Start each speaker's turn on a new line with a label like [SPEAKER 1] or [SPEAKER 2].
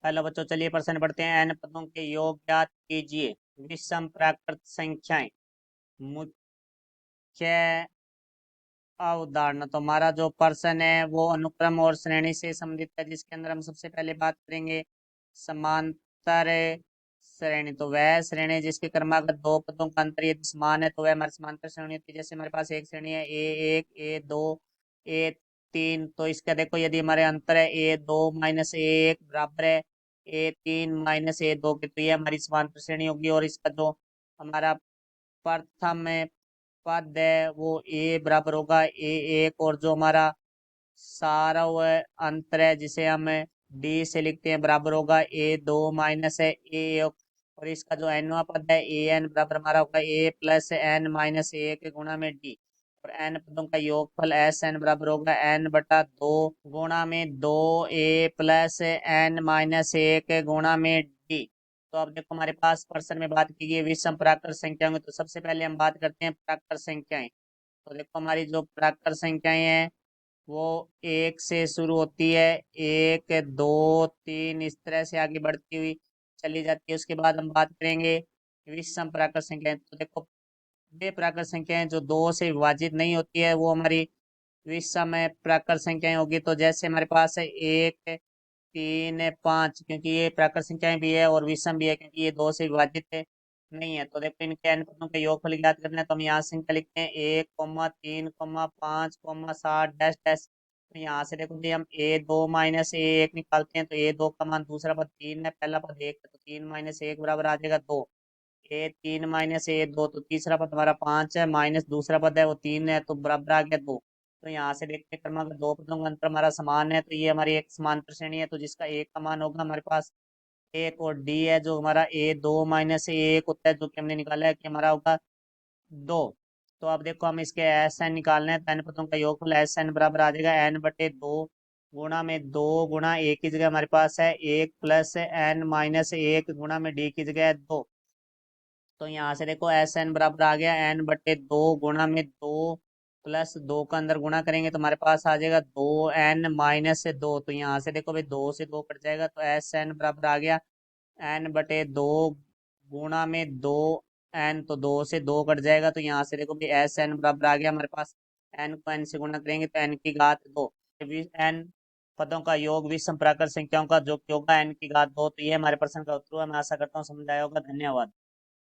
[SPEAKER 1] Hello बच्चों, चलिए प्रश्न पढ़ते हैं। n पदों के योग ज्ञात कीजिए। विषम प्राकृत संख्याएं। मुख्य अवधारणा। तो हमारा जो प्रश्न है वो अनुक्रम और श्रेणी से संबंधित है, जिसके अंदर हम सबसे पहले बात करेंगे समांतर श्रेणी। तो वह श्रेणी जिसके क्रमागत दो पदों का अंतर यदि समान है तो वह हमारी समांतर श्रेणी होती है। जैसे हमारे पास एक श्रेणी है A1 A2 A3। तो इसका देखो, यदि हमारे अंतर है A2 माइनस A1 बराबर है A3 माइनस A2 के, तो ये हमारी समांतर श्रेणी होगी। और इसका जो हमारा प्रथम पद है वो ए बराबर होगा A1, और जो हमारा सारा वो अंतर है जिसे हम डी से लिखते हैं बराबर होगा A2 माइनस है A1। और इसका जो एनवा पद है AN बराबर हमारा होगा A plus N minus A गुणा में डी। और एन पदों का योगफल SN बराबर होगा N बटा 2 गुणा में 2A प्लस एन माइनस 1 गुणा में डी। तो अब देखो, हमारे पास प्रश्न में बात की गई है विषम प्राकृत संख्याओं की। तो सबसे पहले हम बात करते हैं प्राकृत संख्याएं। तो देखो, हमारी जो प्राकृत संख्याएं हैं वो एक से शुरू होती है, एक दो तीन इस तरह से आगे बढ़ती हुई चली जाती है। उसके बाद हम बात करेंगे विषम प्राकृत संख्याएं। तो देखो, वे प्राकृत संख्याएं जो दो से विभाजित नहीं होती है वो हमारी विषम प्राकृत संख्याएं होगी। तो जैसे हमारे पास है 1 3 5, क्योंकि ये प्राकृत संख्याएं भी है और विषम भी है, क्योंकि ये दो से विभाजित नहीं है। तो देखो, इनके n पदों का योगफल ज्ञात करना है, तो हम यहाँ संख्या लिखते हैं 1 3 5 डैश डैश। तो यहाँ से देखो जी, हम A2 माइनस A1 निकालते हैं, तो A2 का मान दूसरा पद 3 है, पहला पद 1 है, तो 3 माइनस 1 बराबर आ जाएगा 2। A3 माइनस A2, तो तीसरा पद हमारा 5 है, माइनस दूसरा पद है वो 3 है, तो बराबर आ गया 2। तो यहाँ से देखते हैं क्रमांक दो पदों का अंतर हमारा समान है, तो ये हमारी एक समांतर श्रेणी है। तो जिसका एक का मान होगा हमारे पास एक, और डी है जो हमारा A2 माइनस A1 होता है, जो कि हमने निकाला है कि हमारा होगा 2। तो अब देखो, हम इसके एस एन निकालने हैं, तो एन पदों का योगफल एस एन बराबर आ जाएगा n बटे 2 गुणा में 2 गुणा ए की जगह हमारे पास है 1 प्लस एन माइनस 1 गुणा में डी की जगह है 2। तो यहाँ से देखो एस एन बराबर आ गया n बटे 2 गुणा में 2 प्लस 2 का अंदर गुणा करेंगे तो हमारे पास आ जाएगा 2n माइनस 2। तो यहाँ से देखो भाई, 2 से 2 कट जाएगा, तो एस एन बराबर आ गया n बटे 2 गुणा में 2n। तो 2 से 2 कट जाएगा, तो यहाँ से देखो भाई एस एन बराबर आ गया हमारे पास। n को n से गुणा करेंगे तो n की घात 2। n पदों का योग विषम प्राकृत संख्याओं का जो कि होगा n की घात 2। तो ये हमारे प्रश्न का उत्तर हुआ। मैं आशा करता हूँ समझ आया होगा। धन्यवाद।